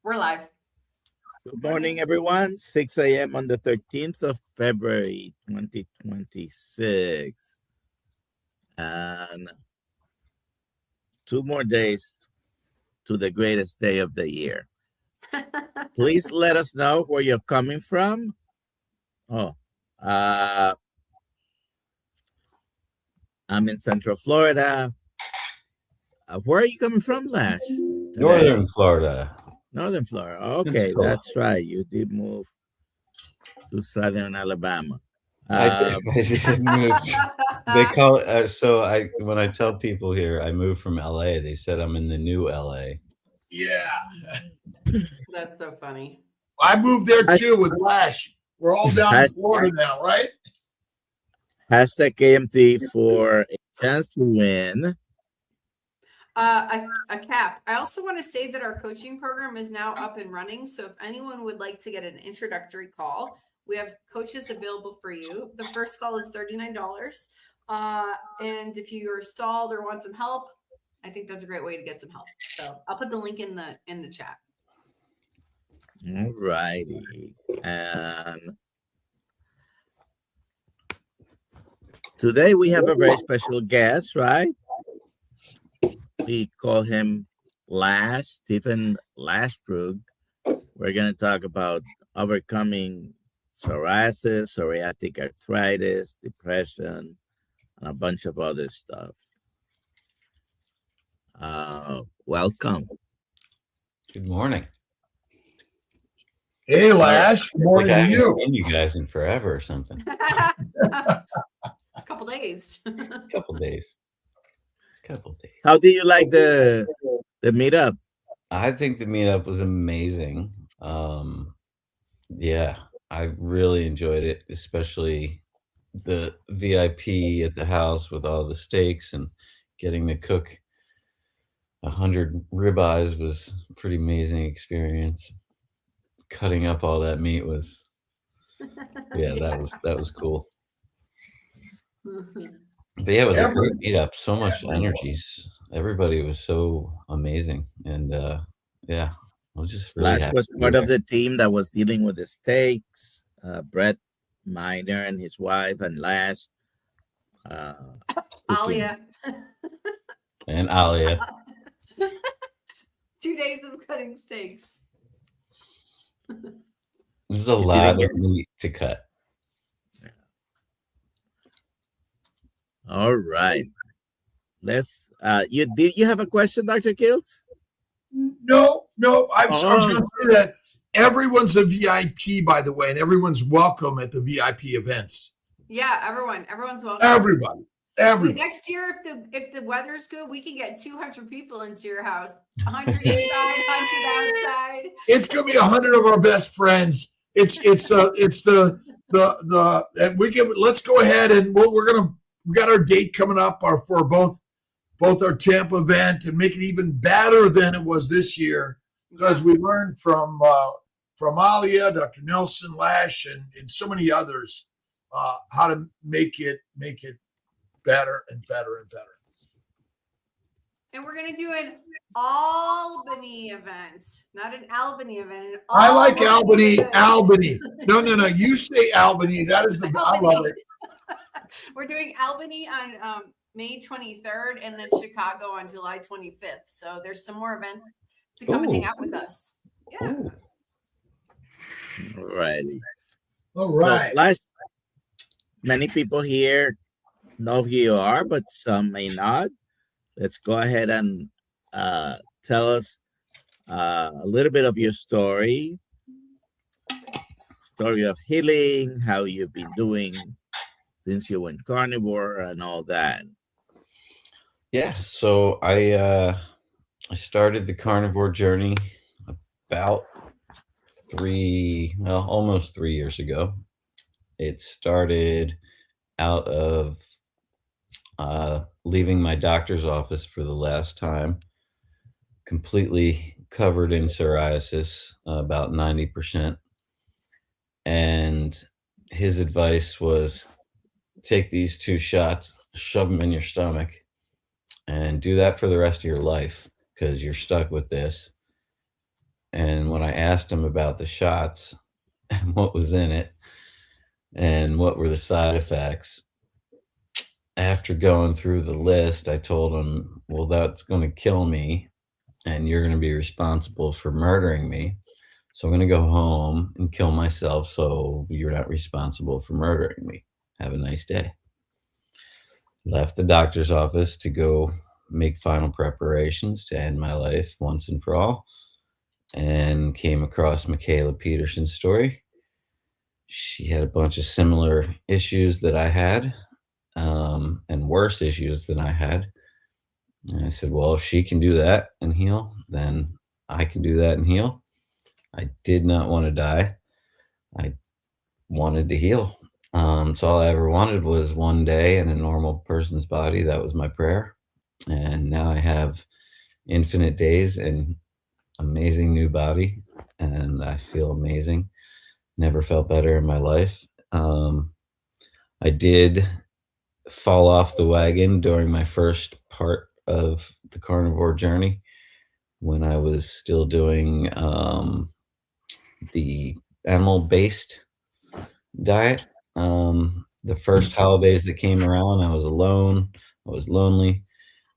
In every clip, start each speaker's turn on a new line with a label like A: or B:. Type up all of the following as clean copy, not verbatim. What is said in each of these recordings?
A: We're live.
B: Good morning, everyone. 6 a.m. on the 13th of February, 2026. And 2 more days to the greatest day of the year. Please let us know where you're coming from. I'm in Central Florida. Where are you coming from, Lash?
C: Northern Florida.
B: Northern Florida. Okay, that's right. You did move to Southern Alabama.
C: I did move. They call it, when I tell people here I moved from LA, they said I'm in the new LA.
D: Yeah.
A: That's so funny.
D: I moved there too with Lash. We're all down in Florida now, right?
B: Hashtag KMT for a chance to win
A: a cap. I also want to say that our coaching program is now up and running. So if anyone would like to get an introductory call, we have coaches available for you. The first call is $39. And if you are stalled or want some help, I think that's a great way to get some help. So I'll put the link in the chat.
B: All righty. And today we have a very special guest, right? We call him Stephen Lashbrook. We're going to talk about overcoming psoriasis, psoriatic arthritis, depression, and a bunch of other stuff. Welcome.
C: Good morning.
D: Hey, Lash. Good morning to you.
C: I haven't seen you guys in forever or something.
A: A couple days.
C: Couple days.
B: How do you like the meetup?
C: I think the meetup was amazing. Yeah, I really enjoyed it, especially the VIP at the house with all the steaks and getting to cook 100 ribeyes was a pretty amazing experience. Cutting up all that meat was, that was cool. But yeah, it was a great meetup. So much energies. Everybody was so amazing, and I was just really
B: Lash
C: happy
B: was part of the team that was dealing with the steaks. Brett Miner and his wife, and Lash.
A: Alia.
C: And Alia.
A: 2 days of cutting steaks.
C: There's a lot of meat to cut.
B: All right. Let's. You have a question, Dr. Kiltz?
D: No. I was going to say that everyone's a VIP, by the way, and everyone's welcome at the VIP events.
A: Yeah, everyone's welcome.
D: Everybody.
A: Next year, if the weather's good, we can get 200 people into your house. 100 inside, 100 outside.
D: It's going to be 100 of our best friends. Let's go ahead and we got our date coming up for both our Tampa event, and make it even better than it was this year, because we learned from Alia, Dr. Nelson, Lash, and so many others how to make it better and better and better.
A: And we're going to do an Albany event, not an Albany event.
D: I like Albany. No. You say Albany. That is I love it.
A: We're doing Albany on May 23rd, and then Chicago on July 25th. So there's some more events to come and hang out with us. Yeah.
D: All right.
B: Many people here know who you are, but some may not. Let's go ahead and tell us a little bit of your story of healing, how you've been doing since you went carnivore and all that.
C: Yeah, so I started the carnivore journey about almost 3 years ago. It started out of leaving my doctor's office for the last time, completely covered in psoriasis, about 90%. And his advice was, take these 2 shots, shove them in your stomach, and do that for the rest of your life, because you're stuck with this. And when I asked him about the shots and what was in it and what were the side effects, after going through the list, I told him, well, that's going to kill me and you're going to be responsible for murdering me. So I'm going to go home and kill myself so you're not responsible for murdering me. Have a nice day. Left the doctor's office to go make final preparations to end my life once and for all, and came across Michaela Peterson's story. She had a bunch of similar issues that I had, and worse issues than I had. And I said, well, if she can do that and heal, then I can do that and heal. I did not want to die. I wanted to heal. So all I ever wanted was one day in a normal person's body. That was my prayer. And now I have infinite days and amazing new body. And I feel amazing. Never felt better in my life. I did fall off the wagon during my first part of the carnivore journey when I was still doing the animal-based diet. The first holidays that came around, I was alone, I was lonely,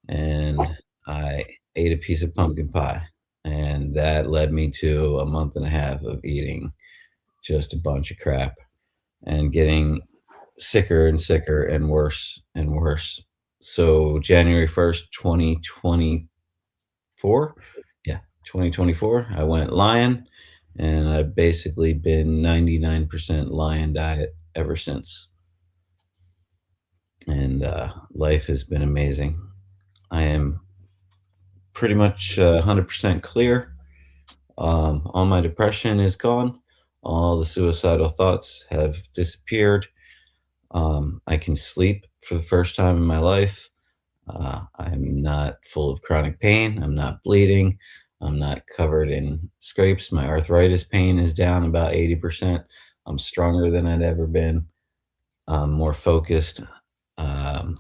C: and I ate a piece of pumpkin pie. And that led me to a month and a half of eating just a bunch of crap and getting sicker and sicker and worse and worse. So January 1st, 2024, 2024, I went lion, and I've basically been 99% lion diet ever since. And life has been amazing. I am pretty much 100% clear. All my depression is gone. All the suicidal thoughts have disappeared. I can sleep for the first time in my life. I'm not full of chronic pain. I'm not bleeding. I'm not covered in scrapes. My arthritis pain is down about 80%. I'm stronger than I'd ever been. I'm more focused. No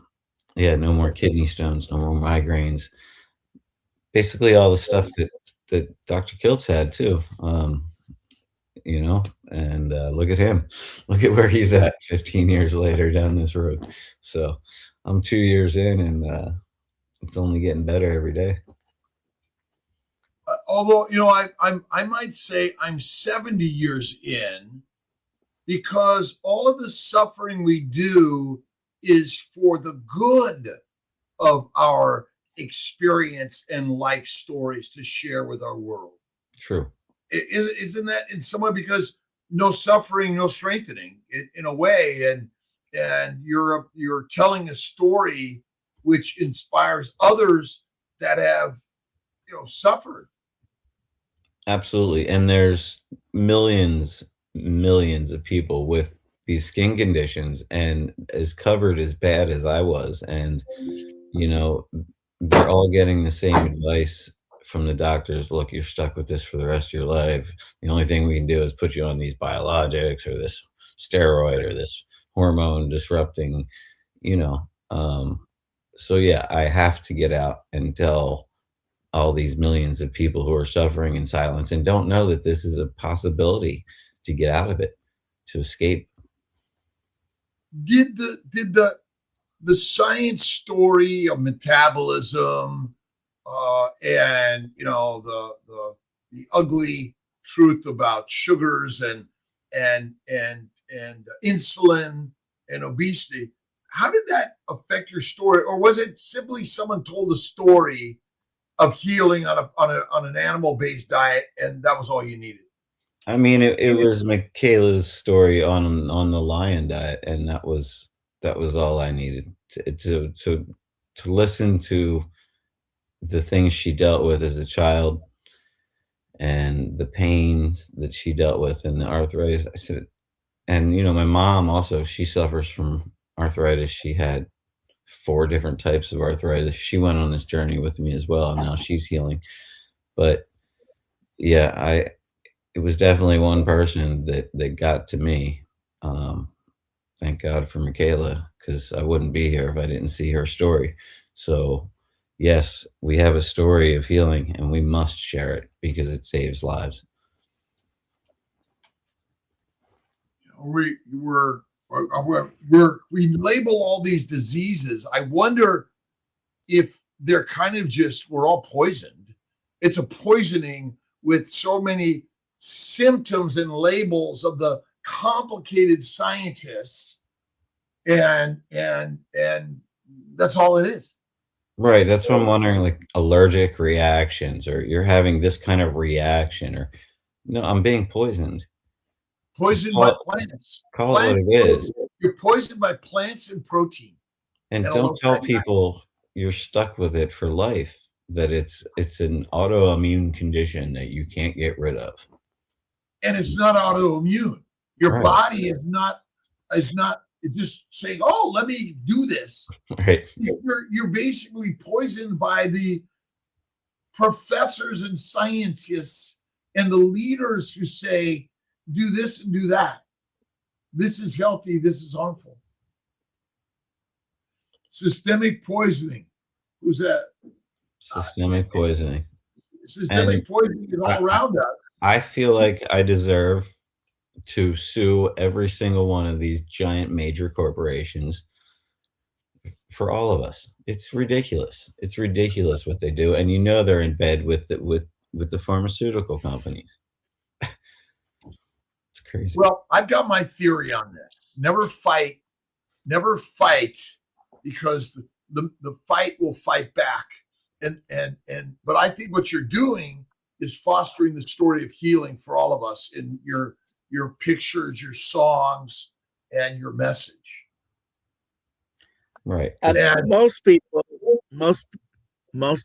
C: more kidney stones, no more migraines. Basically all the stuff that Dr. Kiltz had too. And look at him. Look at where he's at 15 years later down this road. So I'm 2 years in, and it's only getting better every day.
D: Although, I might say I'm 70 years in, because all of the suffering we do is for the good of our experience and life stories to share with our world.
C: True.
D: Isn't that in some way? Because no suffering, no strengthening, in a way, and you're telling a story which inspires others that have suffered.
C: Absolutely. And there's millions of people with these skin conditions and as covered as bad as I was, and they're all getting the same advice from the doctors. Look, you're stuck with this for the rest of your life. The only thing we can do is put you on these biologics or this steroid or this hormone disrupting, so I have to get out and tell all these millions of people who are suffering in silence and don't know that this is a possibility to get out of it, to escape.
D: Did the science story of metabolism and the ugly truth about sugars and insulin and obesity, how did that affect your story? Or was it simply someone told a story of healing on an animal-based diet, and that was all you needed?
C: I mean, it was Michaela's story on the lion diet, and that was all I needed to listen to the things she dealt with as a child and the pains that she dealt with and the arthritis. I said, and my mom also, she suffers from arthritis. She had 4 different types of arthritis. She went on this journey with me as well, and now she's healing. But it was definitely one person that got to me. Thank God for Michaela, because I wouldn't be here if I didn't see her story. So yes, we have a story of healing and we must share it because it saves lives.
D: We label all these diseases. I wonder if they're kind of just, we're all poisoned. It's a poisoning with so many symptoms and labels of the complicated scientists, and that's all it is.
C: Right. That's what I'm wondering, like allergic reactions, or you're having this kind of reaction, or no, I'm being poisoned.
D: Poisoned by plants.
C: Call it what it is.
D: You're poisoned by plants and protein.
C: And don't tell people you're stuck with it for life, that it's an autoimmune condition that you can't get rid of.
D: And it's not autoimmune. Your body is not just saying, oh, let me do this.
C: Right.
D: You're basically poisoned by the professors and scientists and the leaders who say, do this and do that. This is healthy. This is harmful. Systemic poisoning. Who's that?
C: Systemic poisoning.
D: Systemic poisoning is all around us.
C: I feel like I deserve to sue every single one of these giant major corporations for all of us. It's ridiculous. It's ridiculous what they do. And you know they're in bed with the pharmaceutical companies. It's crazy.
D: Well, I've got my theory on this. Never fight, because the fight will fight back. But I think what you're doing is fostering the story of healing for all of us in your pictures, your songs, and your message.
C: Right.
B: And most people, most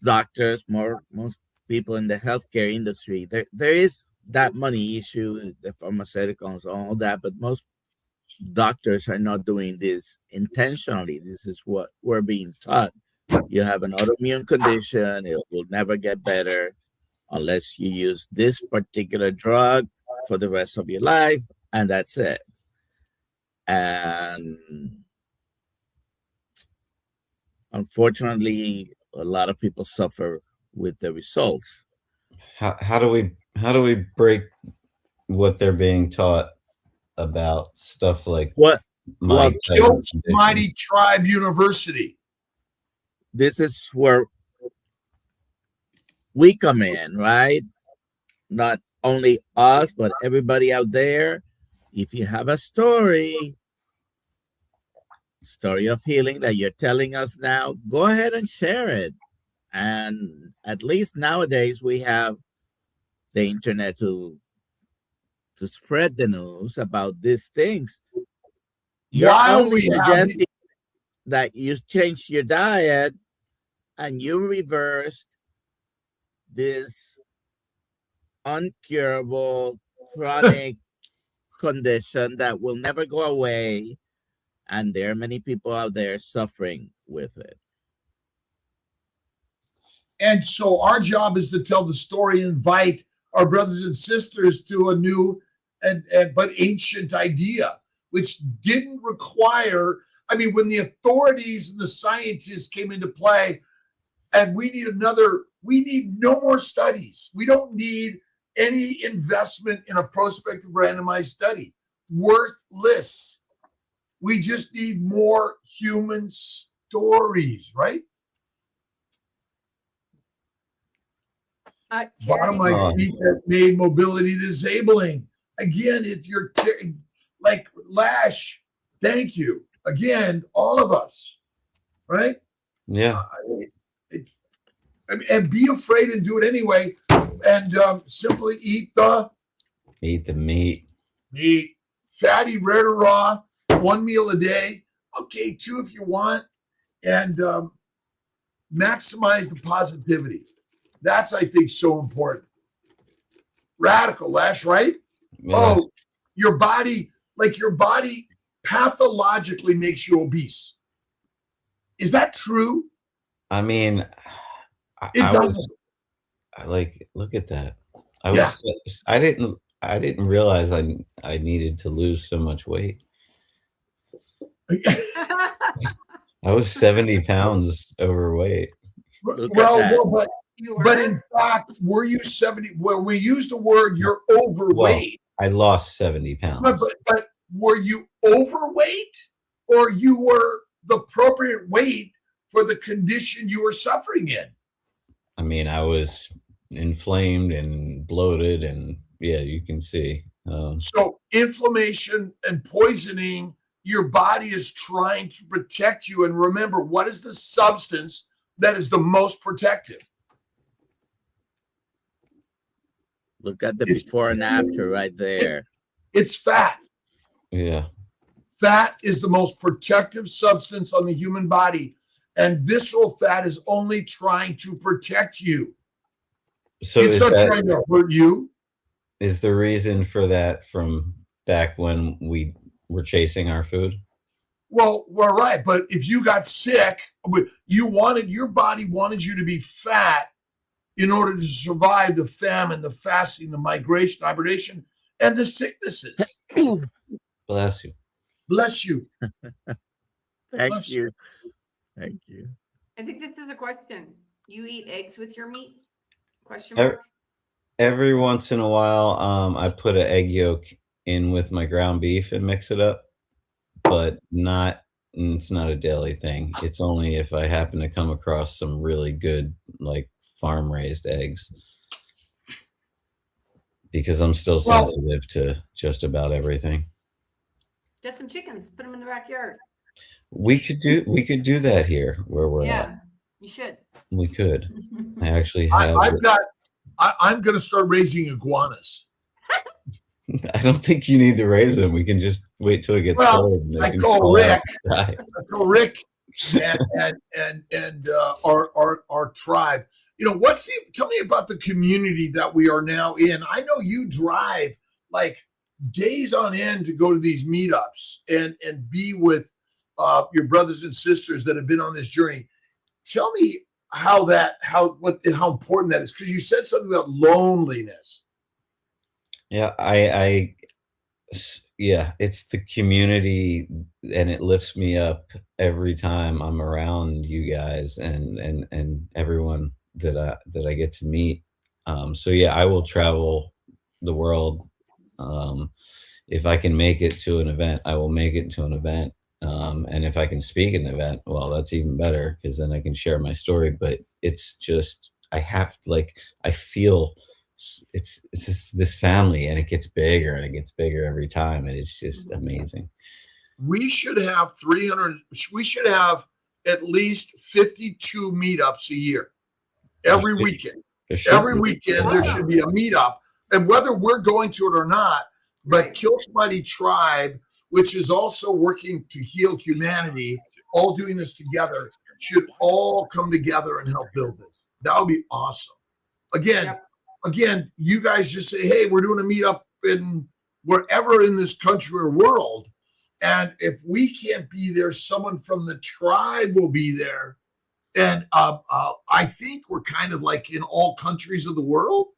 B: doctors, most people in the healthcare industry, there is that money issue, the pharmaceuticals, all that, but most doctors are not doing this intentionally. This is what we're being taught. You have an autoimmune condition, it will never get better unless you use this particular drug for the rest of your life, and that's it. And unfortunately, a lot of people suffer with the results.
C: How do we break what they're being taught about stuff like
D: Kiltz Mighty Tribe University?
B: This is where we come in, right? Not only us, but everybody out there. If you have a story of healing that you're telling us now, go ahead and share it. And at least nowadays we have the internet to spread the news about these things. You're only suggesting that you change your diet and you reversed this uncurable chronic condition that will never go away, and there are many people out there suffering with it.
D: And so our job is to tell the story and invite our brothers and sisters to a new but ancient idea, which didn't require, when the authorities and the scientists came into play, and we need no more studies. We don't need any investment in a prospective randomized study. Worthless. We just need more human stories, right? Bottom line, feet that made mobility disabling. Again, if you're like Lash, thank you. Again, all of us, right?
C: Yeah.
D: And be afraid and do it anyway. And simply eat the
C: meat.
D: Fatty, rare to raw, 1 meal a day. Okay, 2 if you want. And maximize the positivity. That's, I think, so important. Radical, Lash, right? Yeah. Oh, your body pathologically makes you obese. Is that true?
C: It
D: doesn't.
C: Look at that. I didn't realize I needed to lose so much weight. I was 70 pounds overweight.
B: Look
D: Well,
B: at that.
D: well,
A: You
D: but
A: were?
D: in fact, were you 70? Well, we use the word you're overweight.
C: I lost 70 pounds.
D: But were you overweight, or you were the appropriate weight for the condition you were suffering in?
C: I mean, I was inflamed and bloated, and yeah, you can see.
D: So inflammation and poisoning, your body is trying to protect you. And remember, what is the substance that is the most protective?
B: Look at the
D: It's-
B: before and after right there.
D: It's fat.
C: Yeah.
D: Fat is the most protective substance on the human body. And visceral fat is only trying to protect you.
C: So
D: It's not trying to hurt you.
C: is the reason for that from back when we were chasing our food?
D: Well, right. But if you got sick, your body wanted you to be fat in order to survive the famine, the fasting, the migration, hibernation, and the sicknesses.
C: Bless you.
D: Bless you.
B: Thank you. Thank you.
A: I think this is a question. You eat eggs with your meat? Question
C: Every,
A: mark.
C: every once in a while, I put an egg yolk in with my ground beef and mix it up, but it's not a daily thing. It's only if I happen to come across some really good, like, farm raised eggs, because I'm still sensitive to just about everything.
A: Get some chickens. Put them in the backyard.
C: We could do that here where we're
A: Yeah,
C: at.
A: you should.
C: We could. I actually have.
D: I'm going to start raising iguanas.
C: I don't think you need to raise them. We can just wait till it gets cold. And
D: I call Rick and our tribe. Tell me about the community that we are now in. I know you drive like days on end to go to these meetups and be with your brothers and sisters that have been on this journey. Tell me how important that is, because you said something about loneliness.
C: Yeah, it's the community, and it lifts me up every time I'm around you guys and everyone that I get to meet. So yeah, I will travel the world. If I can make it to an event, I will make it to an event. And if I can speak at an event, well, that's even better, because then I can share my story. But it's just, I feel it's just this family, and it gets bigger and it gets bigger every time. And it's just amazing.
D: We should have at least 52 meetups a year. Every weekend. Every weekend there should be a meetup. And whether we're going to it or not, but Kiltz Mighty Tribe, which is also working to heal humanity, all doing this together, should all come together and help build this. That would be awesome. Again, you guys just say, hey, we're doing a meetup in wherever in this country or world. And if we can't be there, someone from the tribe will be there. And I think we're kind of like in all countries of the world.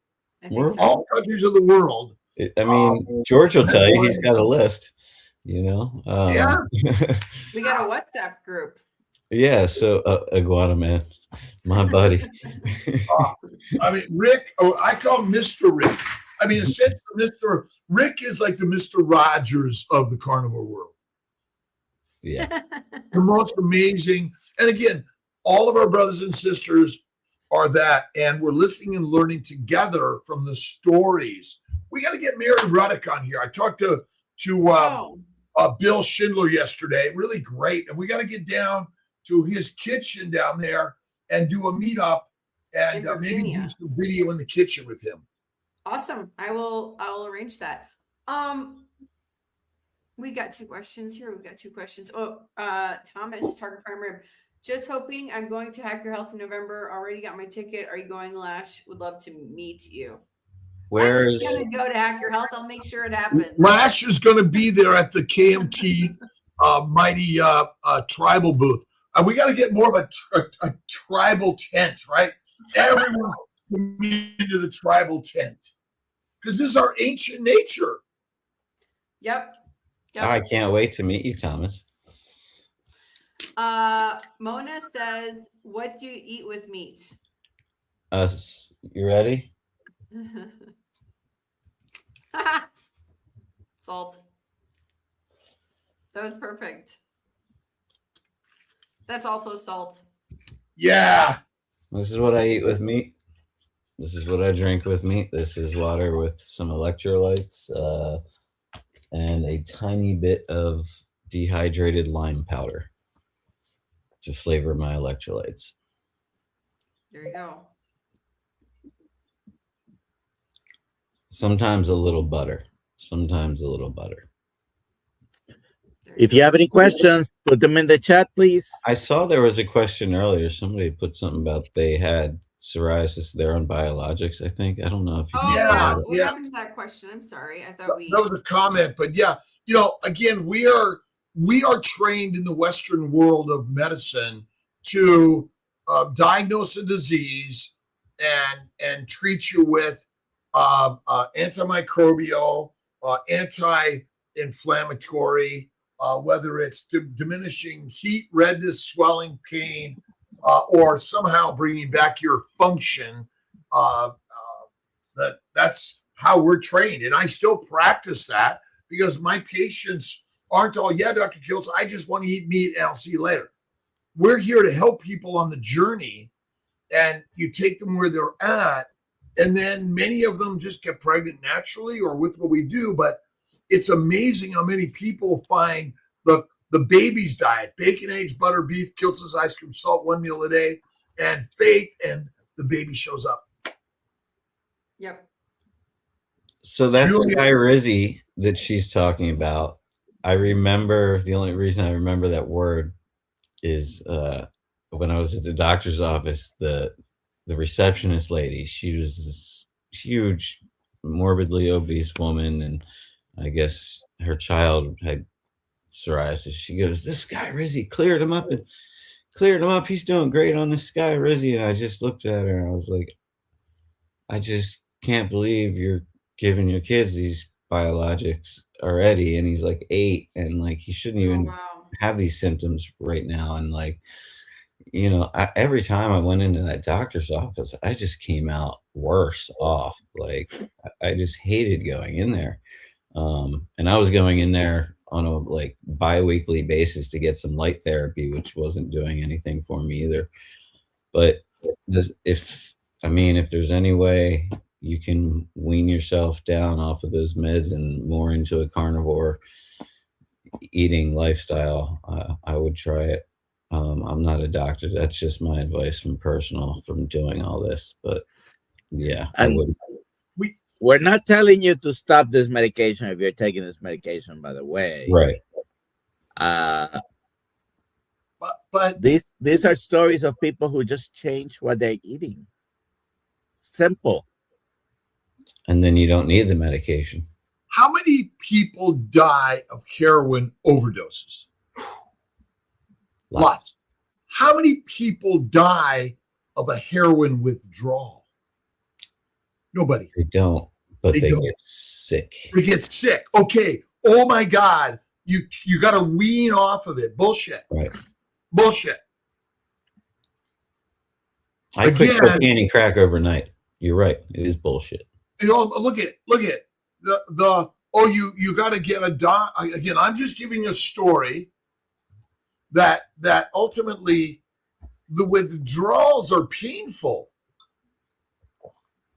D: All countries of the world.
C: I mean, George will tell you, he's got a list,
D: Yeah.
A: We got a WhatsApp group.
C: Yeah, so Iguana Man, my buddy.
D: I mean, Rick, I call him Mr. Rick. I mean, essentially, Mr. Rick is like the Mr. Rogers of the carnivore world.
C: Yeah.
D: The most amazing. And again, all of our brothers and sisters are that, and we're listening and learning together from the stories. We got to get Mary Ruddick on here. I talked to Bill Schindler yesterday. Really great. And we got to get down to his kitchen down there and do a meetup and maybe do some video in the kitchen with him.
A: Awesome. I'll arrange that. We got two questions here. Thomas, target prime rib. Just hoping. I'm going to Hack Your Health in November. Already got my ticket. Are you going, Lash? Would love to meet you.
C: Where
A: is going to go to Hack Your Health? I'll make sure it happens.
D: Lash is going to be there at the KMT Mighty Tribal booth. We got to get more of a tribal tent, right? Everyone can meet into the tribal tent, because this is our ancient nature.
A: Yep.
C: I can't wait to meet you, Thomas.
A: Mona says, what do you eat with meat?
C: You ready?
A: Salt. That was perfect. That's also salt.
D: Yeah.
C: This is what I eat with meat. This is what I drink with meat. This is water with some electrolytes and a tiny bit of dehydrated lime powder to flavor my electrolytes.
A: There you go.
C: Sometimes a little butter. Sometimes a little butter.
B: If you have any questions, put them in the chat, please.
C: I saw there was a question earlier. Somebody put something about they had psoriasis. They're on biologics, I think. I don't know if you
A: Oh,
C: can
A: yeah.
C: say
A: What happened to that question? I'm sorry. I thought we.
D: That was a comment, but yeah, again, we are trained in the Western world of medicine to diagnose a disease and treat you with antimicrobial, anti-inflammatory, whether it's diminishing heat, redness, swelling, pain, or somehow bringing back your function. That's how we're trained. And I still practice that because my patients aren't all, yeah, Dr. Kiltz, I just want to eat meat and I'll see you later. We're here to help people on the journey, and you take them where they're at. And then many of them just get pregnant naturally or with what we do. But it's amazing how many people find the baby's diet, bacon, eggs, butter, beef, Kiltz's ice cream, salt, 1 meal a day, and faith, and the baby shows up.
A: Yep.
C: So that's the guy Rizzy that she's talking about. I remember, the only reason I remember that word is when I was at the doctor's office, the receptionist lady, she was this huge, morbidly obese woman, and I guess her child had psoriasis. She goes, "This guy Rizzy cleared him up. He's doing great on this guy Rizzy." And I just looked at her and I was like, I just can't believe you're giving your kids these biologics already. And he's like 8, and like he shouldn't even have these symptoms right now. And like, every time I went into that doctor's office, I just came out worse off. Like I just hated going in there. And I was going in there on a like bi-weekly basis to get some light therapy, which wasn't doing anything for me either. But if there's any way you can wean yourself down off of those meds and more into a carnivore eating lifestyle, I would try it. I'm not a doctor. That's just my advice from doing all this. But yeah, I would.
B: We're not telling you to stop this medication if you're taking this medication, by the way.
C: Right.
D: But
B: these are stories of people who just change what they're eating. Simple.
C: And then you don't need the medication.
D: How many people die of heroin overdoses? Lots. How many people die of a heroin withdrawal? Nobody.
C: They don't, but they
D: don't.
C: Get sick.
D: They get sick. Okay. Oh my God. You got to wean off of it. Bullshit.
C: Right.
D: Bullshit.
C: I quit cocaine and crack overnight. You're right. It is bullshit.
D: Look at you got to get a doc. Again, I'm just giving a story that ultimately the withdrawals are painful,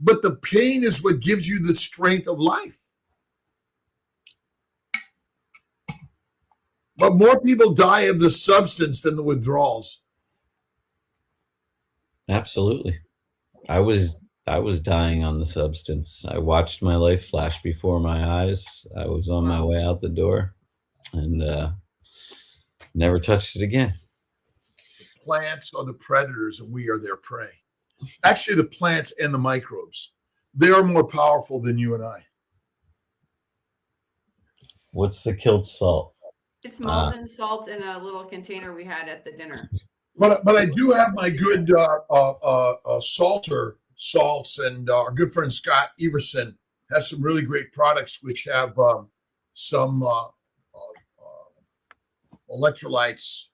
D: but the pain is what gives you the strength of life. But more people die of the substance than the withdrawals.
C: Absolutely. I was dying on the substance. I watched my life flash before my eyes. I was on my way out the door and never touched it again.
D: Plants are the predators and we are their prey. Actually, the plants and the microbes, they are more powerful than you and I.
C: What's the Kiltz salt?
A: It's molten salt in a little container we had at the dinner.
D: But I do have my good salts, and our good friend Scott Everson has some really great products which have some electrolytes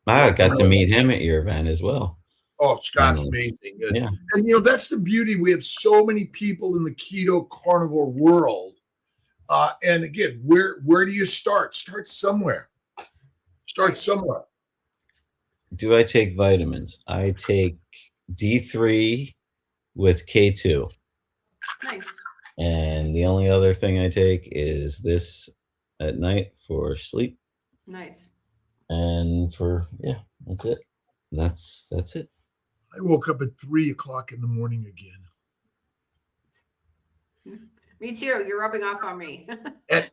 C: I got to meet him at your event as well.
D: Oh, Scott's amazing.
C: Yeah.
D: And that's the beauty. We have so many people in the keto carnivore world. And again, where do you start? Start somewhere. Start somewhere.
C: Do I take vitamins? I take D3 with K2.
A: Nice.
C: And the only other thing I take is this at night for sleep.
A: Nice.
C: And that's it. That's it.
D: I woke up at 3 o'clock in the morning again.
A: Me too. You're rubbing off on me.
D: and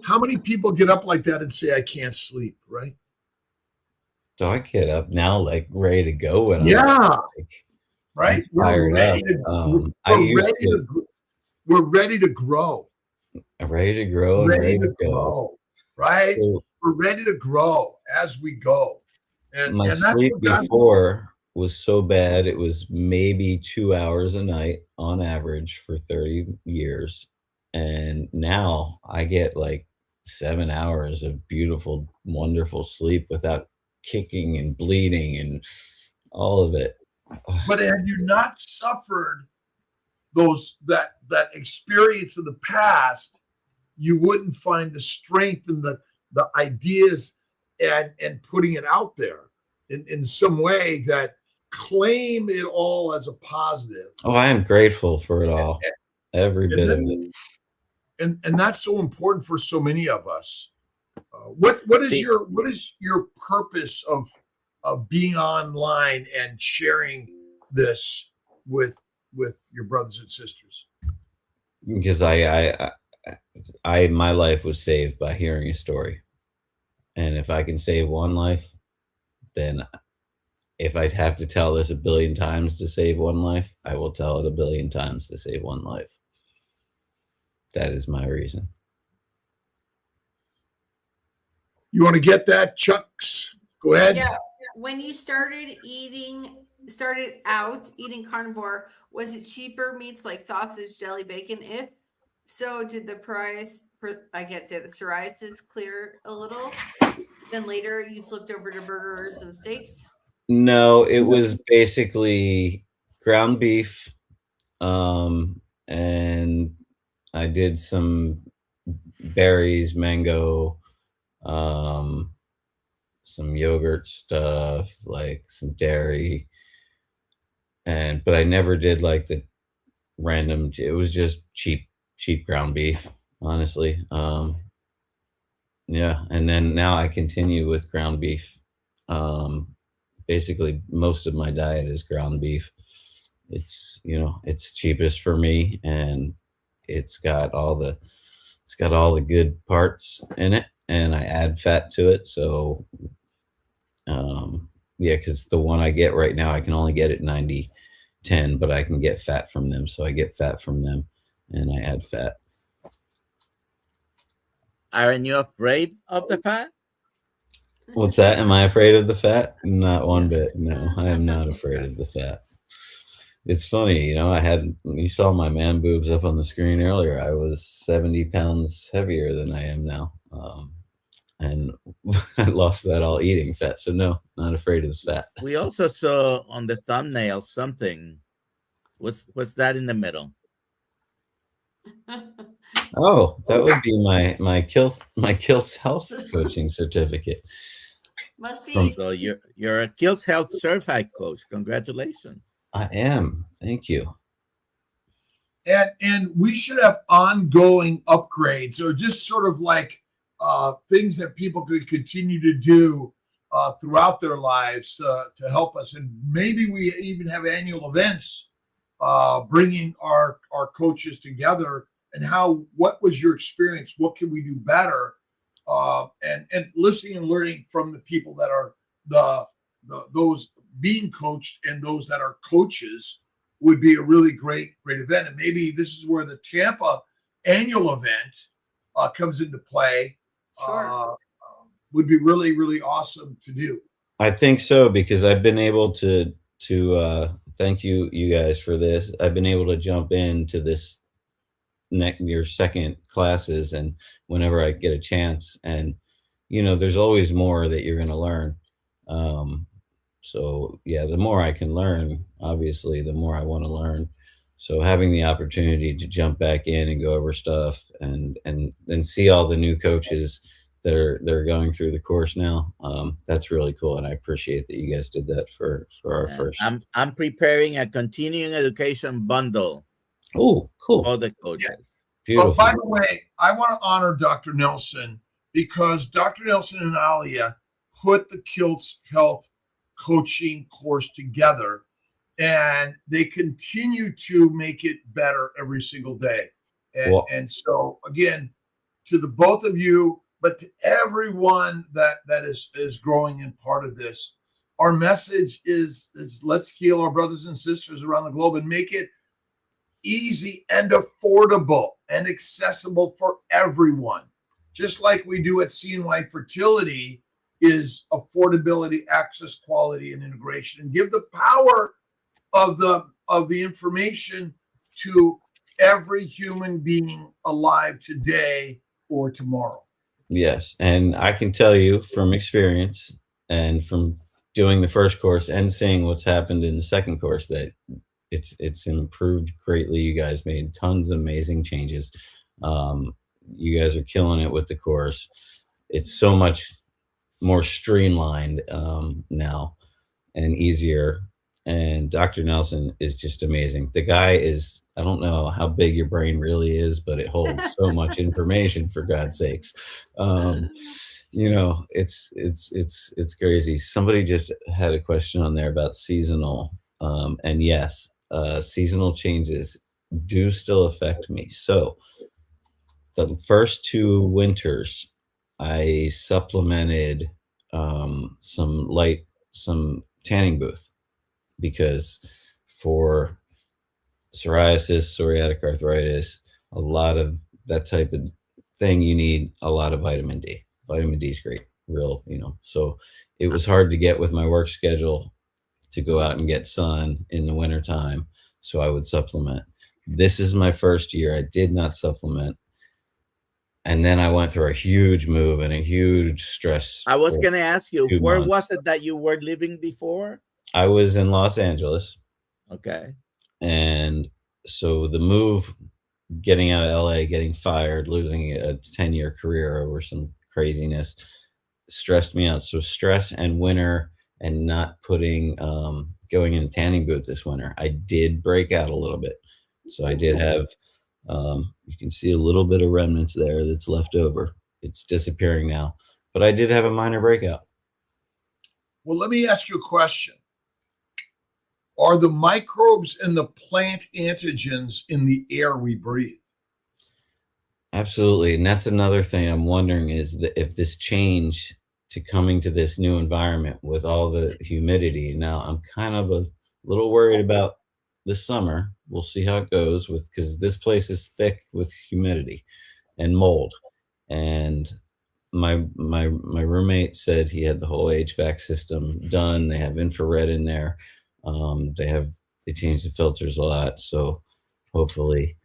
D: how many people get up like that and say, I can't sleep, right?
C: So I get up now, like ready to go. When
D: right.
C: We're ready to
D: grow.
C: Ready to grow.
D: Ready to grow. Right. So, we're ready to grow as we go. And
C: my sleep before was so bad. It was maybe 2 hours a night on average for 30 years. And now I get like 7 hours of beautiful, wonderful sleep without kicking and bleeding and all of it.
D: But had you not suffered that experience of the past, you wouldn't find the strength and the ideas and putting it out there in some way that claim it all as a positive.
C: Oh, I am grateful for it all. Every bit of it.
D: And that's so important for so many of us. What is your purpose of being online and sharing this with your brothers and sisters?
C: Because my life was saved by hearing a story. And if I can save one life, then if I'd have to tell this 1 billion times to save one life, I will tell it 1 billion times to save one life. That is my reason.
D: You want to get that, Chucks? Go ahead.
A: Yeah. When you started out eating carnivore, was it cheaper meats like sausage, jelly, bacon? If so, did the price for, I can't say the psoriasis clear a little? Then later you flipped over to burgers and steaks?
C: No, it was basically ground beef. And I did some berries, mango, some yogurt stuff, like some dairy. But I never did like the random, it was just cheap ground beef, honestly. Yeah. And then now I continue with ground beef. Basically most of my diet is ground beef. It's, it's cheapest for me, and it's got all the good parts in it, and I add fat to it. So, because the one I get right now, I can only get it 90-10, but I can get fat from them. So I get fat from them and I add fat.
B: Aren't you afraid of the fat?
C: What's that? Am I afraid of the fat? Not one bit. No, I am not afraid of the fat. It's funny, you saw my man boobs up on the screen earlier. I was 70 pounds heavier than I am now. And I lost that all eating fat. So no, not afraid of the fat.
B: We also saw on the thumbnail something. What's that in the middle?
C: Oh, that would be my Kiltz health coaching certificate.
A: Must be.
B: So you're a Kiltz Health certified coach. Congratulations.
C: I am. Thank you.
D: And we should have ongoing upgrades, or just sort of like things that people could continue to do throughout their lives to help us. And maybe we even have annual events bringing our coaches together. And what was your experience? What can we do better? And listening and learning from the people that are those being coached and those that are coaches would be a really great event. And maybe this is where the Tampa annual event comes into play.
A: Sure.
D: Would be really, really awesome to do.
C: I think so, because I've been able to thank you guys for this. I've been able to jump into this your second classes, and whenever I get a chance, and there's always more that you're going to learn. So yeah, the more I can learn, obviously, the more I want to learn. So having the opportunity to jump back in and go over stuff and see all the new coaches that are going through the course now, that's really cool, and I appreciate that you guys did that for our first.
B: I'm preparing a continuing education bundle.
C: Oh, cool!
B: All the coaches.
C: Beautiful.
D: But by the way, I want to honor Dr. Nelson because Dr. Nelson and Alia put the Kiltz Health coaching course together, and they continue to make it better every single day. And so again, to the both of you, but to everyone that is growing and part of this, our message is let's heal our brothers and sisters around the globe and make it easy and affordable and accessible for everyone. Just like we do at CNY Fertility is affordability, access, quality, and integration, and give the power of the information to every human being alive today or tomorrow.
C: Yes, and I can tell you from experience and from doing the first course and seeing what's happened in the second course that it's improved greatly. You guys made tons of amazing changes. You guys are killing it with the course. It's so much more streamlined now and easier. And Dr. Nelson is just amazing. The guy is, I don't know how big your brain really is, but it holds so much information, for God's sakes. You know, it's crazy. Somebody just had a question on there about seasonal. And yes, seasonal changes do still affect me. So the first 2 winters, I supplemented some tanning booth, because for psoriasis, psoriatic arthritis, a lot of that type of thing, you need a lot of vitamin D. Vitamin D is great, real, you know. So it was hard to get with my work schedule to go out and get sun in the wintertime. So I would supplement. This is my first year. I did not supplement. And then I went through a huge move and a huge stress.
B: I was going to ask you, where
C: months.
B: was it that you were living before?
C: I was in Los Angeles.
B: Okay.
C: And so the move, getting out of LA, getting fired, losing a 10-year career over some craziness, stressed me out. So stress and winter and not putting, going in a tanning booth this winter, I did break out a little bit. So I did have, you can see a little bit of remnants there that's left over. It's disappearing now, but I did have a minor breakout.
D: Well, let me ask you a question. Are the microbes and the plant antigens in the air we breathe?
C: Absolutely. And that's another thing I'm wondering, is that if this change to coming to this new environment with all the humidity, now I'm kind of a little worried about this summer. We'll see how it goes because this place is thick with humidity and mold. And my roommate said he had the whole HVAC system done. They have infrared in there. They change the filters a lot. So hopefully,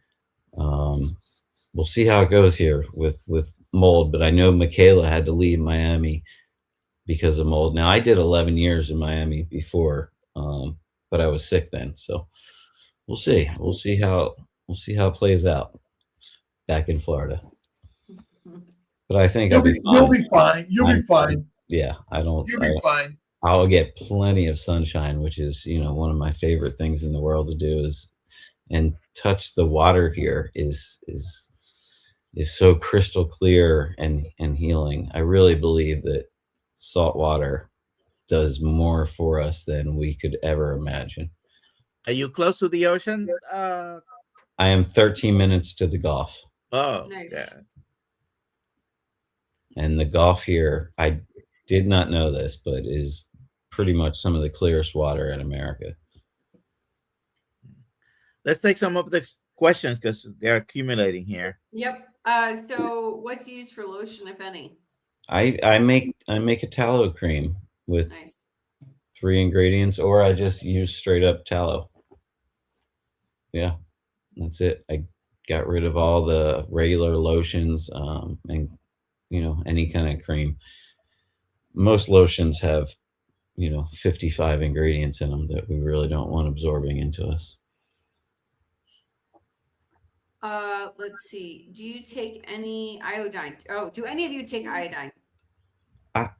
C: we'll see how it goes here with mold. But I know Michaela had to leave Miami because of mold. Now I did 11 years in Miami before, but I was sick then. So we'll see. We'll see how it plays out back in Florida. But I think I'll be fine.
D: You'll be fine. You'll be fine.
C: Yeah,
D: You'll be fine.
C: I'll get plenty of sunshine, which is, you know, one of my favorite things in the world to do is, and touch the water here is so crystal clear and healing. I really believe that salt water does more for us than we could ever imagine.
B: Are you close to the ocean?
C: I am 13 minutes to the Gulf.
B: Oh,
A: Nice.
B: yeah.
C: And the Gulf here, I did not know this, but is pretty much some of the clearest water in America.
B: Let's take some of the questions because they're accumulating here.
A: Yep. So what's used for lotion, if any?
C: I make a tallow cream with
A: Nice.
C: 3 ingredients, or I just use straight up tallow. Yeah, that's it. I got rid of all the regular lotions, and you know, any kind of cream. Most lotions have 55 ingredients in them that we really don't want absorbing into us.
A: Let's see. Do you take any iodine? Oh, do any of you take iodine?
C: I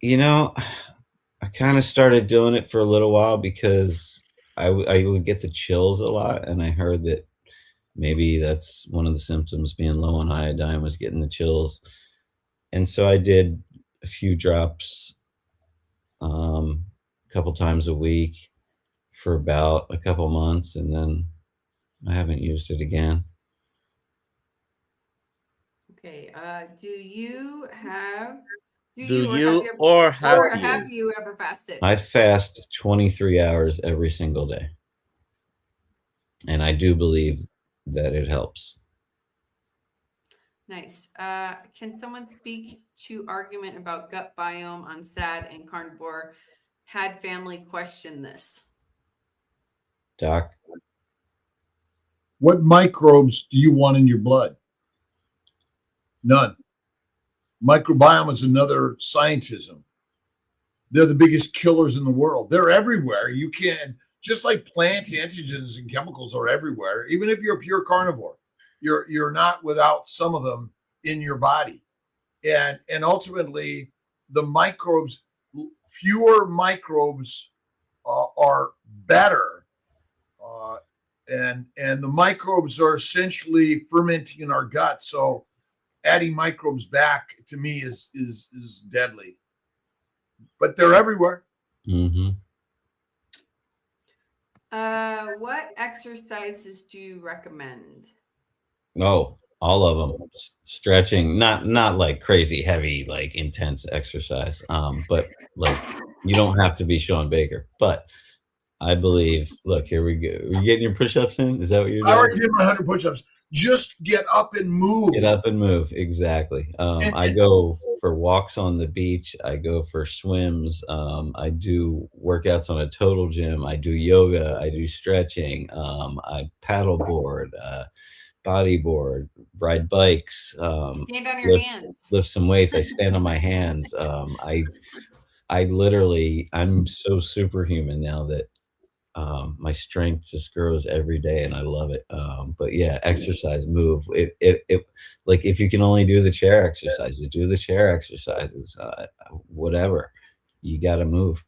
C: kind of started doing it for a little while because I would get the chills a lot, and I heard that maybe that's one of the symptoms, being low on iodine, was getting the chills. And so I did a few drops a couple times a week for about a couple months, and then I haven't used it again.
A: Okay. Do you have
B: have
A: you ever fasted?
C: I fast 23 hours every single day, and I do believe that it helps.
A: Nice. Can someone speak to argument about gut biome on SAD and carnivore? Had family question this.
C: Doc?
D: What microbes do you want in your blood? None. Microbiome is another scientism. They're the biggest killers in the world. They're everywhere. You can, just like plant antigens and chemicals are everywhere. Even if you're a pure carnivore, you're not without some of them in your body. And ultimately, the microbes, fewer microbes are better. And the microbes are essentially fermenting in our gut. So adding microbes back, to me, is deadly. But they're everywhere.
C: Mm-hmm.
A: What exercises do you recommend?
C: Oh, all of them. Stretching, not like crazy heavy, like intense exercise. But like, you don't have to be Sean Baker. But I believe, look, here we go. Are you getting your push-ups in? Is that what you're doing?
D: I already did my 100 push-ups. Just get up and move.
C: Get up and move. Exactly. I go for walks on the beach. I go for swims. I do workouts on a total gym. I do yoga. I do stretching. I paddleboard, bodyboard, ride bikes.
A: Stand on your hands.
C: Lift some weights. I stand on my hands. I literally, I'm so superhuman now that my strength just grows every day, and I love it. But yeah, exercise, move. It like, if you can only do the chair exercises, do the chair exercises. Whatever, you got to move.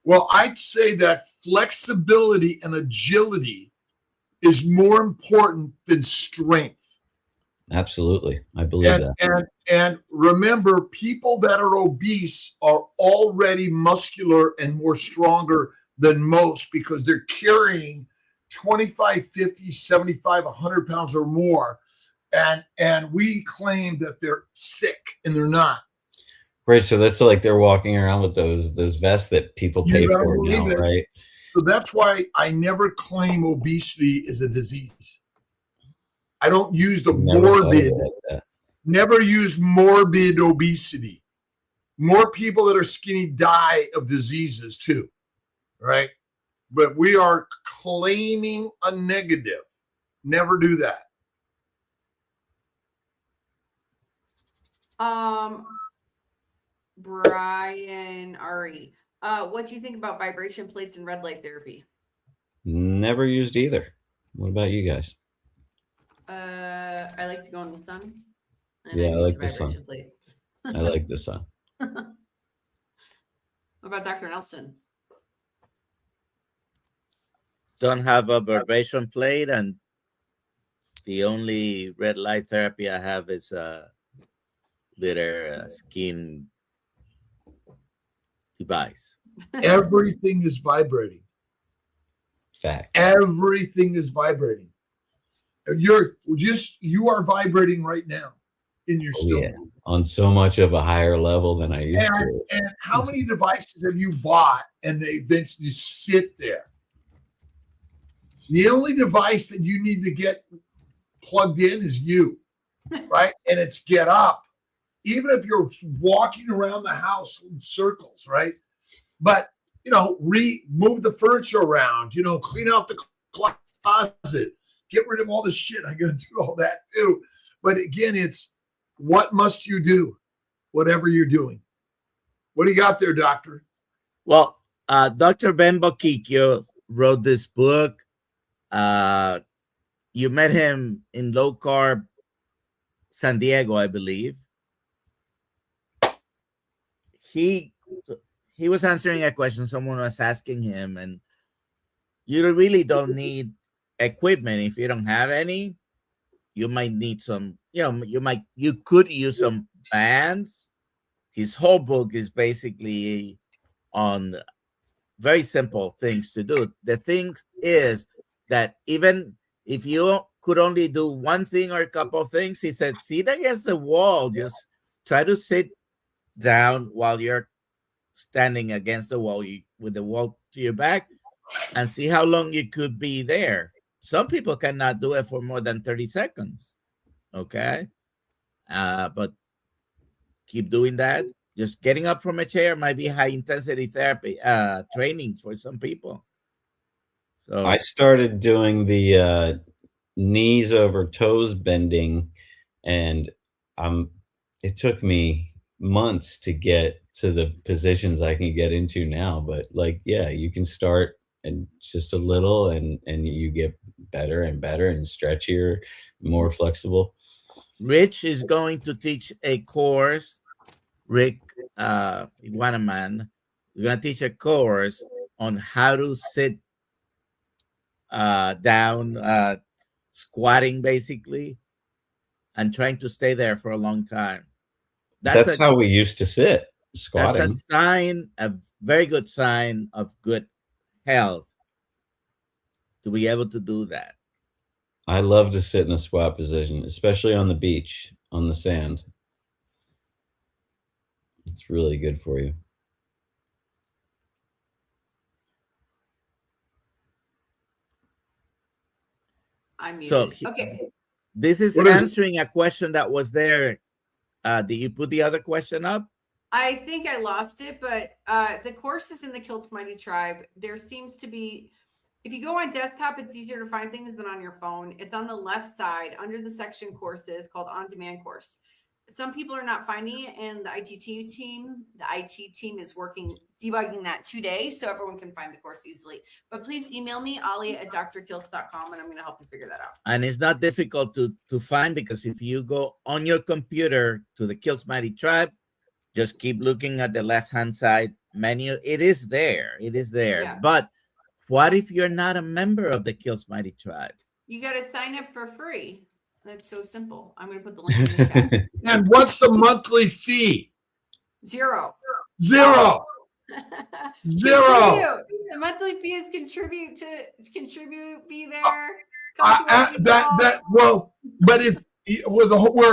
D: Well, I'd say that flexibility and agility is more important than strength.
C: Absolutely, I believe that.
D: And remember, people that are obese are already muscular and more stronger than most, because they're carrying 25, 50, 75, 100 pounds or more. And we claim that they're sick, and they're not.
C: Right. So that's like they're walking around with those vests that people pay for now, right?
D: So that's why I never claim obesity is a disease. I don't use the morbid, never use morbid obesity. More people that are skinny die of diseases too. Right? But we are claiming a negative. Never do that.
A: Brian Ari, what do you think about vibration plates and red light therapy?
C: Never used either. What about you guys?
A: I like to go in the sun.
C: Yeah, I like the sun.
A: Plate.
C: I like the sun.
A: What about Dr. Nelson?
B: Don't have a vibration plate, and the only red light therapy I have is a little skin device.
D: Everything is vibrating.
C: Fact.
D: Everything is vibrating. You are vibrating right now in your stomach.
C: Yeah, on so much of a higher level than I used to.
D: And how many devices have you bought and they eventually sit there? The only device that you need to get plugged in is you, right? And it's get up. Even if you're walking around the house in circles, right? But, move the furniture around, clean out the closet, get rid of all the shit. I'm going to do all that too. But again, it's what must you do, whatever you're doing. What do you got there, doctor?
B: Well, Dr. Ben Boquicchio wrote this book. You met him in low carb San Diego, I believe. He was answering a question someone was asking him, and you really don't need equipment if you don't have any. You might need some, you could use some bands. His whole book is basically on very simple things to do. The thing is that even if you could only do one thing or a couple of things, he said, sit against the wall. Just try to sit down while you're standing against the wall with the wall to your back and see how long you could be there. Some people cannot do it for more than 30 seconds. Okay. But keep doing that. Just getting up from a chair might be high intensity therapy training for some people. So
C: I started doing the knees over toes bending, and it took me months to get to the positions I can get into now. But like, yeah, you can start and just a little, and you get better and better and stretchier, more flexible.
B: Rich is going to teach a course. Rick Iguanaman, we're going to teach a course on how to sit down, squatting basically, and trying to stay there for a long time.
C: That's how we used to sit, squatting.
B: That's a sign, a very good sign of good health to be able to do that.
C: I love to sit in a squat position, especially on the beach, on the sand. It's really good for you.
A: I'm muted.
B: So
A: Okay.
B: this is answering a question that was there. Did you put the other question up?
A: I think I lost it, but the course is in the Kiltz Mighty Tribe. There seems to be, if you go on desktop, it's easier to find things than on your phone. It's on the left side under the section courses called On Demand Course. Some people are not finding it, and the IT team is working, debugging that today so everyone can find the course easily. But please email me, Ali@drkiltz.com, and I'm going to help you figure that out.
B: And it's not difficult to find, because if you go on your computer to the Kiltz Mighty Tribe, just keep looking at the left-hand side menu. It is there. It is there. Yeah. But what if you're not a member of the Kiltz Mighty Tribe?
A: You got to sign up for free. That's so simple. I'm going to put the link in the chat.
D: And what's the monthly fee?
A: Zero.
D: Zero.
A: The monthly fee is contribute, be there.
D: Well, but if with the whole,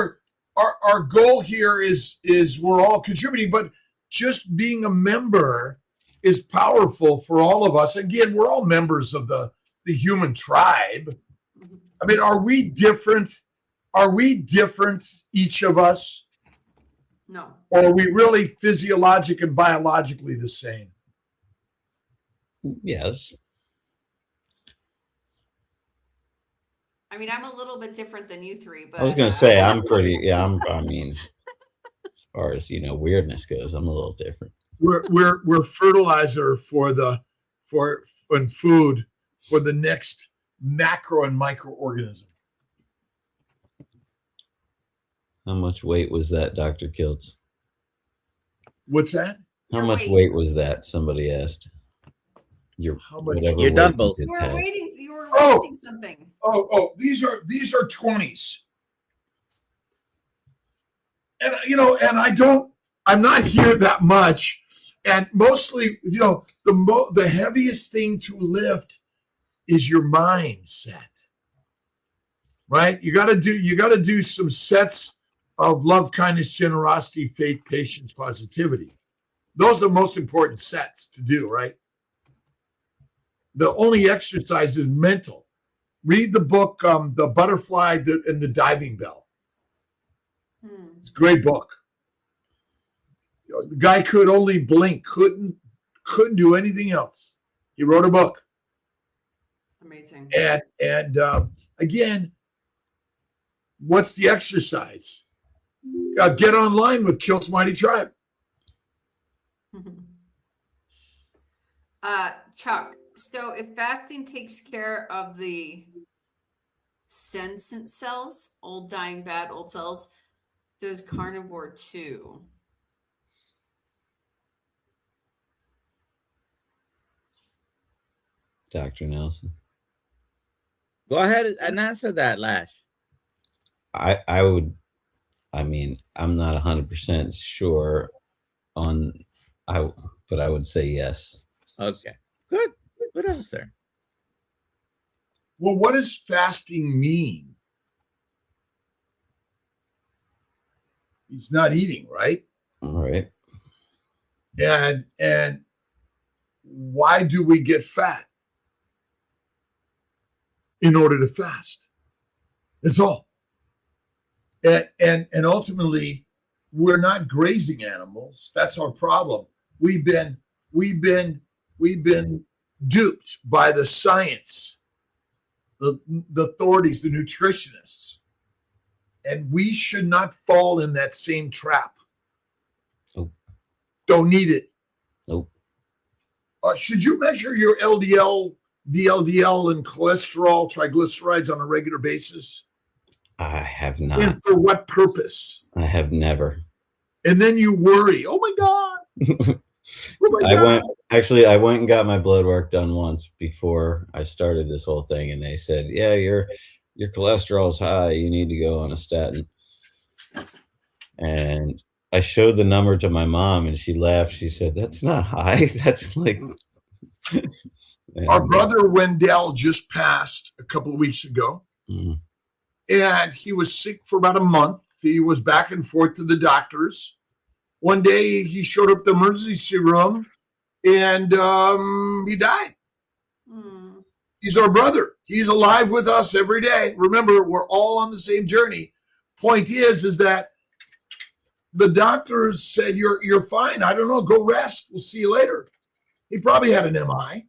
D: our goal here is we're all contributing, but just being a member is powerful for all of us. Again, we're all members of the human tribe. I mean, are we different? Are we different, each of us?
A: No.
D: Or are we really physiologically and biologically the same?
C: Yes.
A: I mean, I'm a little bit different than you three, but
C: I was going to say, I'm pretty, I mean, as far as, weirdness goes, I'm a little different.
D: We're fertilizer for food for the next macro and microorganism.
C: How much weight was that, Dr. Kiltz?
D: What's that?
C: How much weight was that? Somebody asked.
B: Your dumbbells.
A: You were waiting something.
D: Oh, these are 20s. And I'm not here that much. And mostly, the heaviest thing to lift is your mindset. Right? You got to do some sets of love, kindness, generosity, faith, patience, positivity. Those are the most important sets to do, right? The only exercise is mental. Read the book, The Butterfly and the Diving Bell. It's a great book. The guy could only blink, couldn't do anything else. He wrote a book.
A: Amazing.
D: And again, what's the exercise? Get online with Kiltz Mighty Tribe.
A: Chuck, so if fasting takes care of the senescent cells, old dying bad old cells, does carnivore too?
C: Dr. Nelson.
B: Go ahead and answer that, Lash.
C: I would, I mean, I'm not 100% sure on, but I would say yes.
B: Okay, good answer.
D: Well, what does fasting mean? He's not eating, right?
C: All right.
D: And why do we get fat? In order to fast. That's all. And ultimately, we're not grazing animals. That's our problem. We've been duped by the science, the authorities, the nutritionists. And we should not fall in that same trap.
C: Nope.
D: Don't need it.
C: Nope.
D: Should you measure your LDL, VLDL, and cholesterol, triglycerides on a regular basis?
C: I have not.
D: And for what purpose?
C: I have never.
D: And then you worry, oh my God. Oh my God.
C: I went and got my blood work done once before I started this whole thing. And they said, yeah, your cholesterol is high. You need to go on a statin. And I showed the number to my mom and she laughed. She said, that's not high. That's like.
D: Our brother Wendell just passed a couple of weeks ago.
C: Mm.
D: And he was sick for about a month. He was back and forth to the doctors. One day he showed up at the emergency room and he died.
A: Mm.
D: He's our brother. He's alive with us every day. Remember, we're all on the same journey. Point is that the doctors said, you're fine. I don't know. Go rest. We'll see you later. He probably had an MI.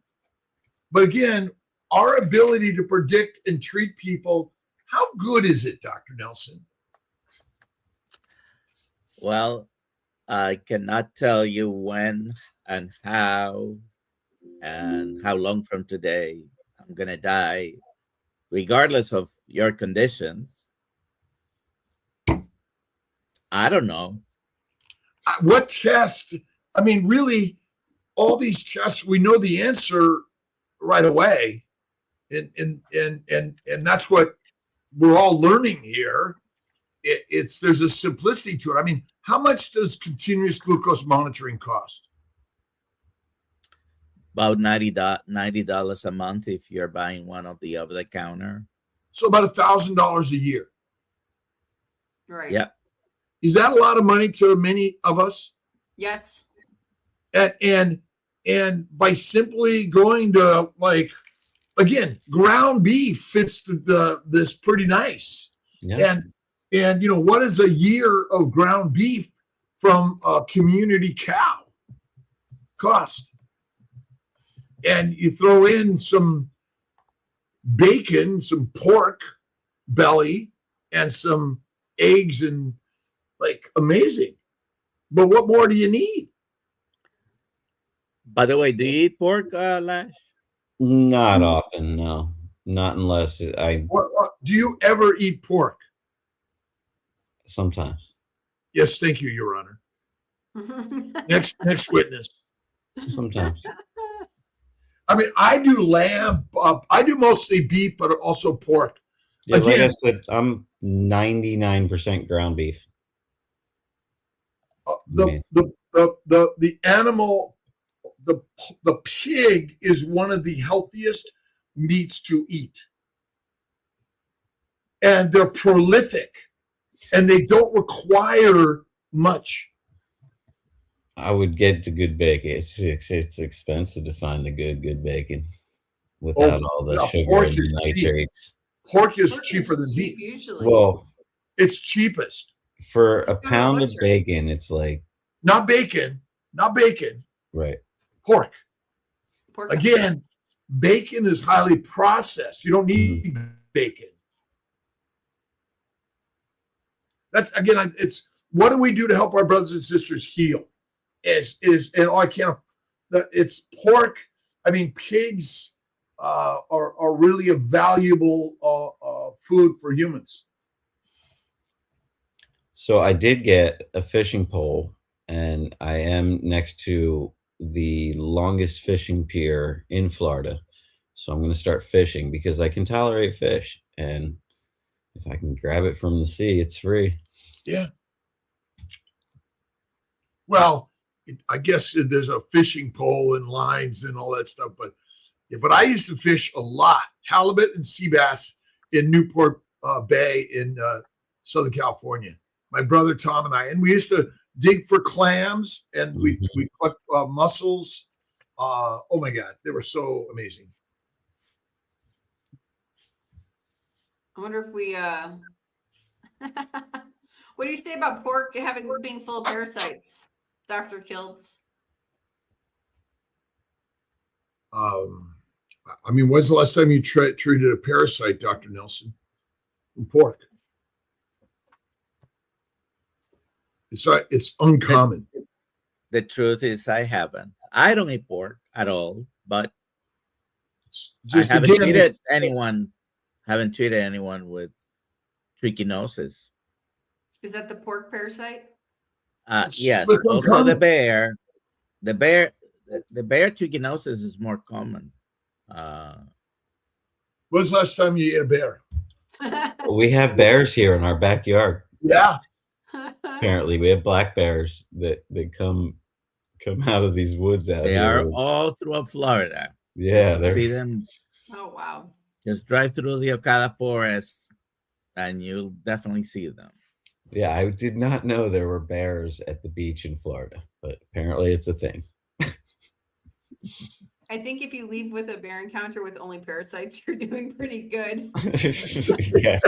D: But again, our ability to predict and treat people, how good is it, Dr. Nelson?
B: Well, I cannot tell you when and how long from today I'm going to die, regardless of your conditions. I don't know.
D: What test? I mean, really, all these tests, we know the answer right away. And that's what we're all learning here. There's a simplicity to it. I mean, how much does continuous glucose monitoring cost?
B: About $90 a month if you're buying one of the over the counter.
D: So about $1,000 a year.
A: Right.
B: Yeah.
D: Is that a lot of money to many of us?
A: Yes.
D: And by simply going to, like, again, ground beef fits this pretty nice.
C: Yeah.
D: And what is a year of ground beef from a community cow cost? And you throw in some bacon, some pork belly, and some eggs, and like, amazing. But what more do you need?
B: By the way, do you eat pork, Lash?
C: Not often, no. Not unless
D: Do you ever eat pork?
C: Sometimes.
D: Yes, thank you, Your Honor. Next witness.
C: Sometimes.
D: I mean, I do lamb. I do mostly beef, but also pork.
C: Yeah,
D: Again,
C: like I said, I'm 99% ground beef.
D: The animal, the pig is one of the healthiest meats to eat, and they're prolific, and they don't require much.
C: I would get the good bacon. It's expensive to find the good bacon without all the sugar and nitrates.
D: Pork is cheaper than beef.
A: Usually.
C: Well,
D: it's cheapest.
C: For a pound of bacon, it's like
D: not bacon,
C: right.
D: Pork. Again, bacon is highly processed. You don't need bacon. That's, again, it's what do we do to help our brothers and sisters heal? It's pork I mean, pigs are really a valuable food for humans.
C: So I did get a fishing pole, and I am next to the longest fishing pier in Florida. So I'm going to start fishing because I can tolerate fish, and if I can grab it from the sea, it's free.
D: Yeah. Well, I guess there's a fishing pole and lines and all that stuff, but yeah, but I used to fish a lot, halibut and sea bass in Newport Bay in Southern California. My brother Tom and I, and we used to dig for clams, and we collect mussels. Oh my God, they were so amazing.
A: I wonder if we what do you say about pork being full of parasites, Dr. Kiltz?
D: I mean, when's the last time you treated a parasite, Dr. Nelson, from pork? It's uncommon.
B: The truth is, I haven't. I don't eat pork at all, but
D: Just
B: I haven't
D: again,
B: treated anyone. Haven't treated anyone with trichinosis.
A: Is that the pork parasite?
B: Yes.
D: Look,
B: Also,
D: uncommon.
B: the bear trichinosis is more common.
D: When's the last time you ate a bear?
C: We have bears here in our backyard.
D: Yeah.
C: Apparently, we have black bears that come out of these woods out
B: They
C: here.
B: are all throughout Florida.
C: Yeah,
B: You
C: they're
B: see them.
A: Oh wow.
B: Just drive through the Ocala forest, and you'll definitely see them.
C: yeah. I did not know there were bears at the beach in Florida, but apparently it's a thing.
A: I think if you leave with a bear encounter with only parasites, you're doing pretty good.
C: Yeah.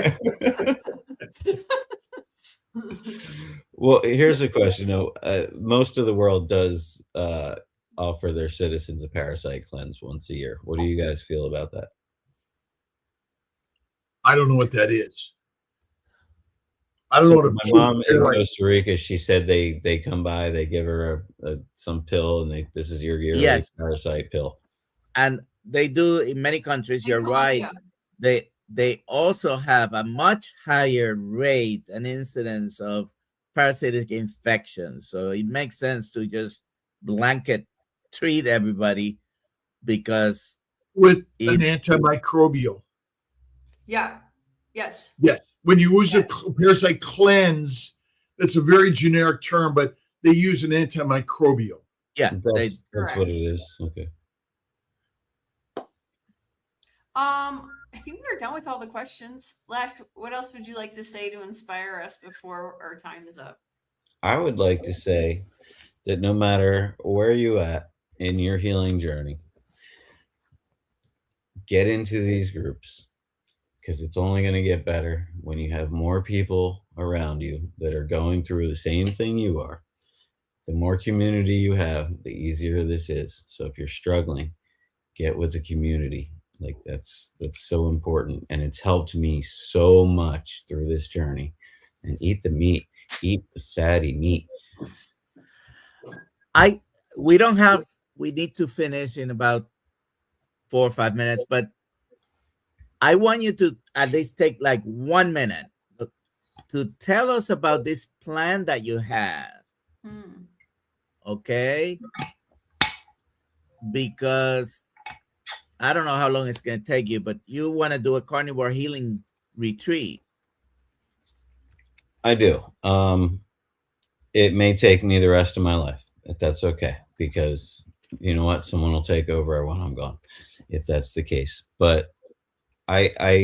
C: Well, here's a question though. Most of the world does offer their citizens a parasite cleanse once a year. What do you guys feel about that?
D: I don't know what that is. I don't know what
C: My mom in Costa Rica, she said they come by, they give her some pill, and this is your yearly parasite pill.
B: And they do in many countries. You're right. They also have a much higher rate and incidence of parasitic infections. So it makes sense to just blanket treat everybody because
D: with an antimicrobial.
A: Yeah. Yes.
D: Yes. When you use a parasite cleanse, that's a very generic term, but they use an antimicrobial.
B: Yeah,
C: that's what it is. Okay.
A: I think we're done with all the questions. Lash, what else would you like to say to inspire us before our time is up?
C: I would like to say that no matter where you at in your healing journey, get into these groups, because it's only going to get better when you have more people around you that are going through the same thing you are. The more community you have, the easier this is. So if you're struggling, get with the community. Like that's so important, and it's helped me so much through this journey. And eat the meat, eat the fatty meat.
B: We need to finish in about 4 or 5 minutes, but I want you to at least take like 1 minute to tell us about this plan that you have. Okay? Because I don't know how long it's going to take you, but you want to do a carnivore healing retreat.
C: I do. It may take me the rest of my life, if that's okay, because you know what? Someone will take over when I'm gone, if that's the case. But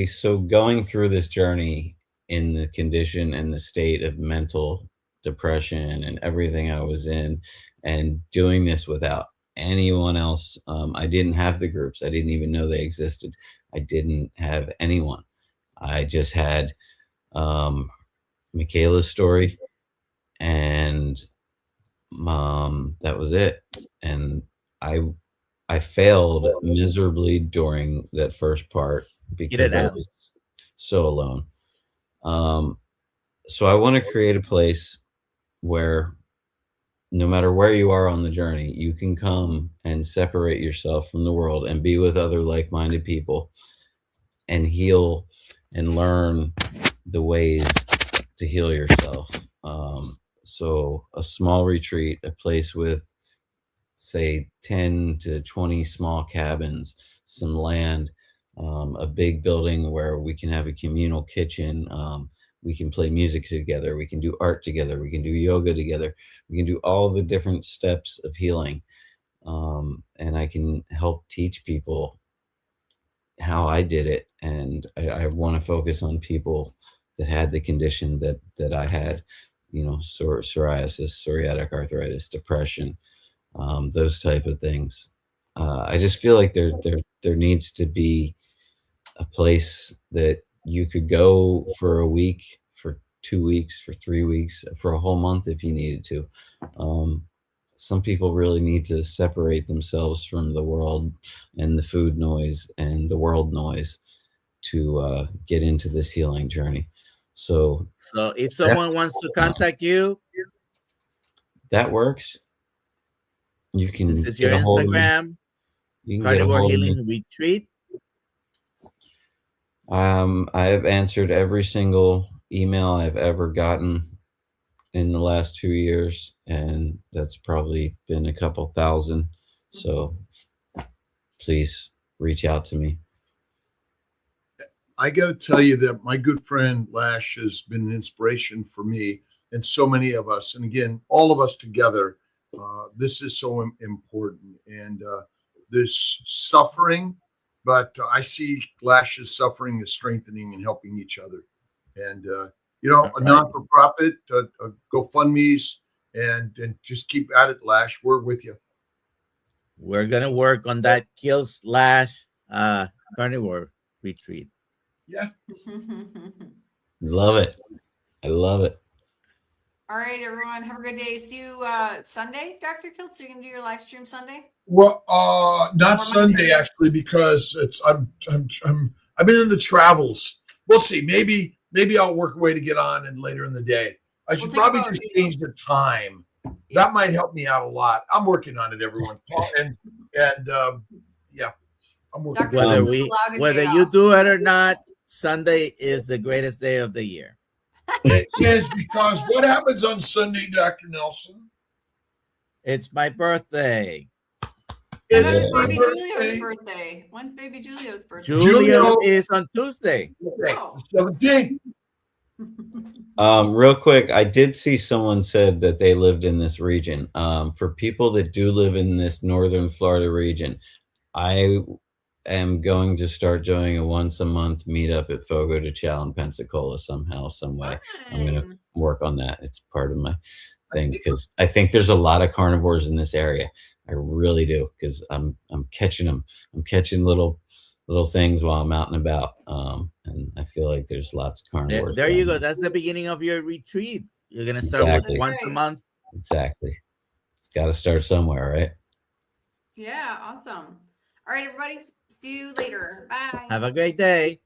C: so going through this journey in the condition and the state of mental depression and everything I was in, and doing this without anyone else. I didn't have the groups. I didn't even know they existed. I didn't have anyone. I just had Michaela's story, and that was it. And I failed miserably during that first part because I was so alone. So I want to create a place where no matter where you are on the journey, you can come and separate yourself from the world and be with other like-minded people and heal and learn the ways to heal yourself. So a small retreat, a place with, say, 10 to 20 small cabins, some land, a big building where we can have a communal kitchen. We can play music together. We can do art together. We can do yoga together. We can do all the different steps of healing. And I can help teach people how I did it. And I want to focus on people that had the condition that I had, you know, psoriasis, psoriatic arthritis, depression, those type of things. I just feel like there needs to be a place that you could go for a week, for 2 weeks, for 3 weeks, for a whole month if you needed to. Some people really need to separate themselves from the world and the food noise and the world noise to get into this healing journey. So
B: if someone wants to contact you,
C: that works. You can
B: this is your Instagram, Carnivore Healing Retreat.
C: I have answered every single email I've ever gotten in the last 2 years, and that's probably been a couple thousand. So please reach out to me.
D: I got to tell you that my good friend Lash has been an inspiration for me and so many of us. And again, all of us together, this is so important. And there's suffering, but I see Lash's suffering as strengthening and helping each other. And, you know, a non-for-profit, GoFundMe's, and just keep at it, Lash. We're with you.
B: We're going to work on that Kiltz Carnivore Retreat.
D: Yeah.
C: Love it. I love it.
A: All right, everyone. Have a good day. See you Sunday, Dr. Kiltz. Are you going to do your live stream Sunday?
D: Well, not Sunday actually, because I've been in the travels. We'll see. Maybe I'll work a way to get on and later in the day. I should probably just change the time. Yeah. That might help me out a lot. I'm working on it, everyone. And yeah, I'm working.
B: Whether you do it or not, Sunday is the greatest day of the year.
D: It is, because what happens on Sunday, Dr. Nelson?
B: It's my birthday.
A: It's baby Julio's birthday. When's baby Julio's birthday?
B: Julio is on Tuesday.
D: Oh. 17th.
C: Real quick, I did see someone said that they lived in this region. For people that do live in this northern Florida region, I am going to start doing a once-a-month meetup at Fogo de Chao in Pensacola somehow, some way. I'm going to work on that. It's part of my thing, because I think there's a lot of carnivores in this area. I really do, because I'm catching them. I'm catching little things while I'm out and about, and I feel like there's lots of carnivores.
B: There you go. That's the beginning of your retreat. You're gonna start with once a month.
C: Exactly. It's got to start somewhere, right?
A: Yeah, awesome. All right, everybody. See you later. Bye.
B: Have a great day.